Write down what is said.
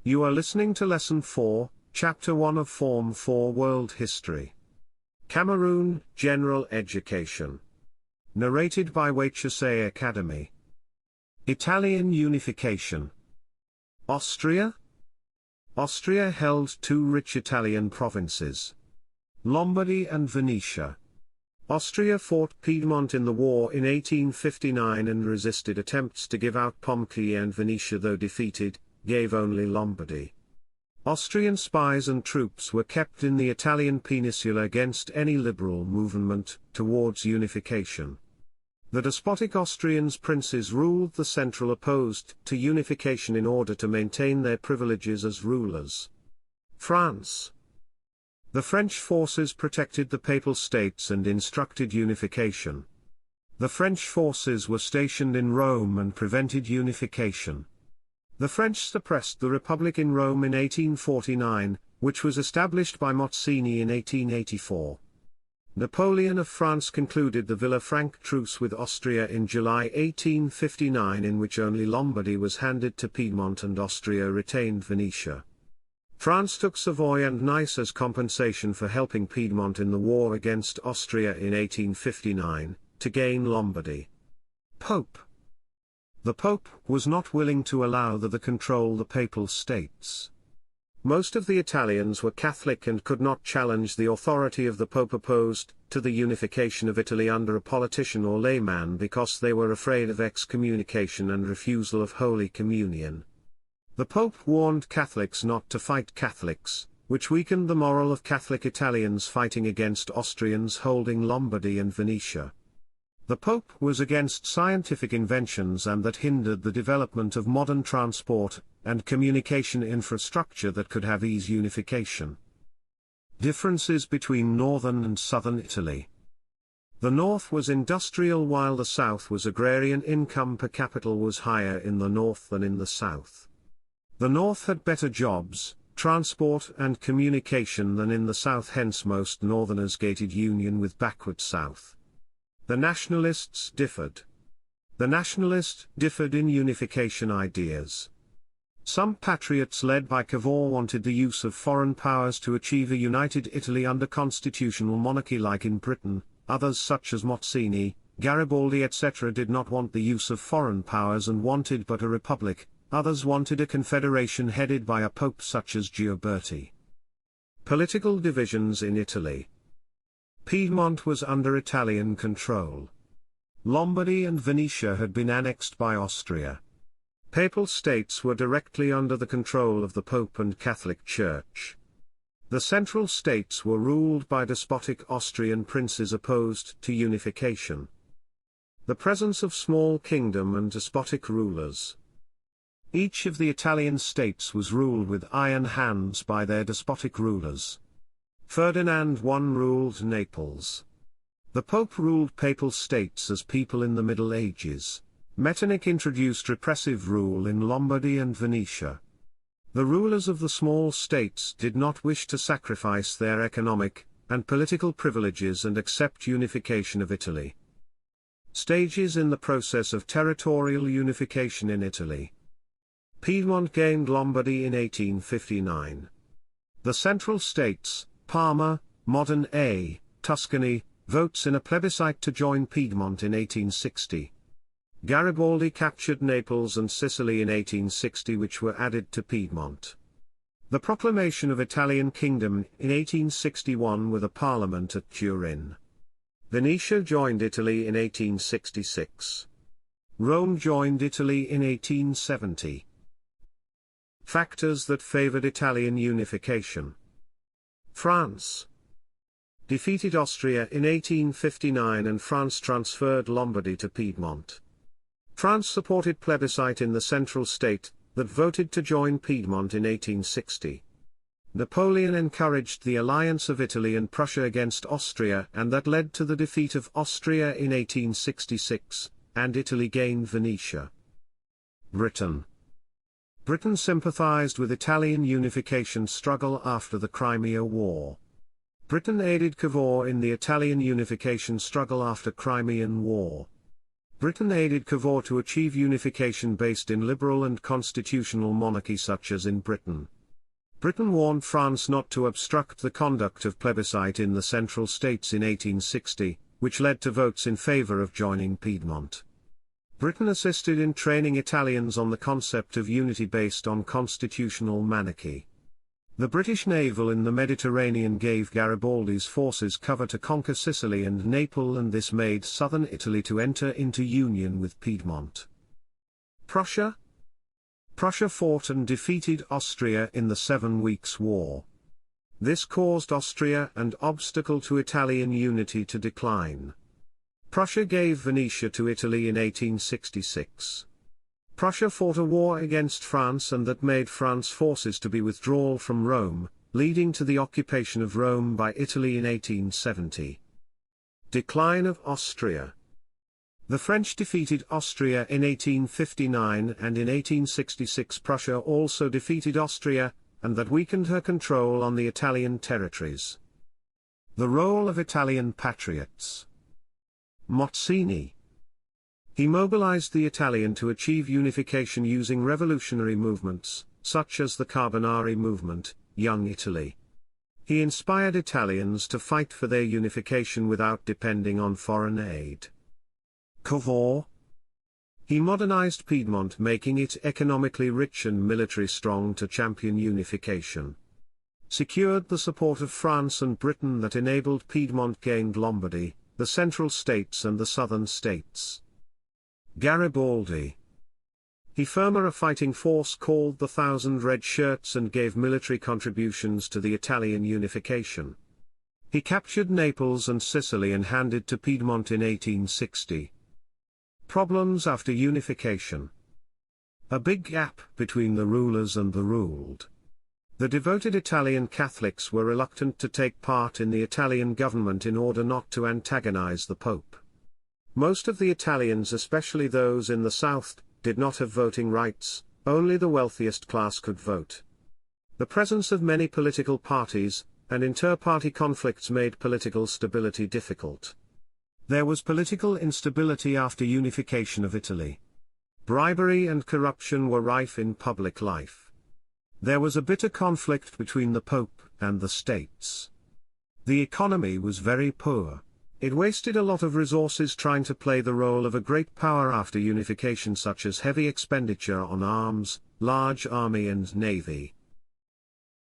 You are listening to Lesson 4, Chapter 1 of Form 4 World History. Cameroon, General Education. Narrated by Wacheseh Academy. Italian Unification. Austria? Austria held two rich Italian provinces, Lombardy and Venetia. Austria fought Piedmont in the war in 1859 and resisted attempts to give out Pompeii, and Venetia, though defeated, gave only Lombardy. Austrian spies and troops were kept in the Italian peninsula against any liberal movement towards unification. The despotic Austrian princes ruled the central, opposed to unification in order to maintain their privileges as rulers. France. The French forces protected the Papal States and instructed unification. The French forces were stationed in Rome and prevented unification. The French suppressed the Republic in Rome in 1849, which was established by Mazzini in 1884. Napoleon of France concluded the Villafranche Truce with Austria in July 1859, in which only Lombardy was handed to Piedmont and Austria retained Venetia. France took Savoy and Nice as compensation for helping Piedmont in the war against Austria in 1859, to gain Lombardy. Pope. The Pope was not willing to allow the control the Papal States. Most of the Italians were Catholic and could not challenge the authority of the Pope, opposed to the unification of Italy under a politician or layman because they were afraid of excommunication and refusal of Holy Communion. The Pope warned Catholics not to fight Catholics, which weakened the morale of Catholic Italians fighting against Austrians holding Lombardy and Venetia. The Pope was against scientific inventions and that hindered the development of modern transport and communication infrastructure that could have eased unification. Differences between northern and southern Italy. The north was industrial while the south was agrarian. Income per capita was higher in the north than in the south. The north had better jobs, transport and communication than in the south, hence most northerners gated union with backward south. The nationalists differed. The nationalists differed in unification ideas. Some patriots led by Cavour wanted the use of foreign powers to achieve a united Italy under constitutional monarchy like in Britain. Others such as Mazzini, Garibaldi etc. did not want the use of foreign powers and wanted but a republic. Others wanted a confederation headed by a pope such as Gioberti. Political divisions in Italy. Piedmont was under Italian control. Lombardy and Venetia had been annexed by Austria. Papal States were directly under the control of the Pope and Catholic Church. The central states were ruled by despotic Austrian princes opposed to unification. The presence of small kingdom and despotic rulers. Each of the Italian states was ruled with iron hands by their despotic rulers. Ferdinand I ruled Naples. The Pope ruled Papal States as people in the Middle Ages. Metternich introduced repressive rule in Lombardy and Venetia. The rulers of the small states did not wish to sacrifice their economic and political privileges and accept unification of Italy. Stages in the process of territorial unification in Italy. Piedmont gained Lombardy in 1859. The central states, Parma, modern Tuscany, votes in a plebiscite to join Piedmont in 1860. Garibaldi captured Naples and Sicily in 1860, which were added to Piedmont. The proclamation of Italian Kingdom in 1861 with a parliament at Turin. Venetia joined Italy in 1866. Rome joined Italy in 1870. Factors that favored Italian unification. France defeated Austria in 1859 and France transferred Lombardy to Piedmont. France supported plebiscite in the central state that voted to join Piedmont in 1860. Napoleon encouraged the alliance of Italy and Prussia against Austria, and that led to the defeat of Austria in 1866, and Italy gained Venetia. Britain sympathized with Italian unification struggle after the Crimea War. Britain aided Cavour in the Italian unification struggle after Crimean War. Britain aided Cavour to achieve unification based in liberal and constitutional monarchy such as in Britain. Britain warned France not to obstruct the conduct of plebiscite in the Central States in 1860, which led to votes in favour of joining Piedmont. Britain assisted in training Italians on the concept of unity based on constitutional monarchy. The British naval in the Mediterranean gave Garibaldi's forces cover to conquer Sicily and Naples, and this made southern Italy to enter into union with Piedmont. Prussia fought and defeated Austria in the 7 Weeks' War. This caused Austria and obstacle to Italian unity to decline. Prussia gave Venetia to Italy in 1866. Prussia fought a war against France, and that made France forces to be withdrawal from Rome, leading to the occupation of Rome by Italy in 1870. Decline of Austria. The French defeated Austria in 1859, and in 1866 Prussia also defeated Austria, and that weakened her control on the Italian territories. The role of Italian patriots. Mazzini. He mobilized the Italian to achieve unification using revolutionary movements, such as the Carbonari movement, Young Italy. He inspired Italians to fight for their unification without depending on foreign aid. Cavour. He modernized Piedmont, making it economically rich and military strong to champion unification. Secured the support of France and Britain that enabled Piedmont gained Lombardy, the Central States and the Southern States. Garibaldi. He formed a fighting force called the Thousand Red Shirts and gave military contributions to the Italian unification. He captured Naples and Sicily and handed to Piedmont in 1860. Problems after unification. A big gap between the rulers and the ruled. The devoted Italian Catholics were reluctant to take part in the Italian government in order not to antagonize the Pope. Most of the Italians, especially those in the south, did not have voting rights, only the wealthiest class could vote. The presence of many political parties, and inter-party conflicts made political stability difficult. There was political instability after unification of Italy. Bribery and corruption were rife in public life. There was a bitter conflict between the Pope and the states. The economy was very poor. It wasted a lot of resources trying to play the role of a great power after unification, such as heavy expenditure on arms, large army and navy.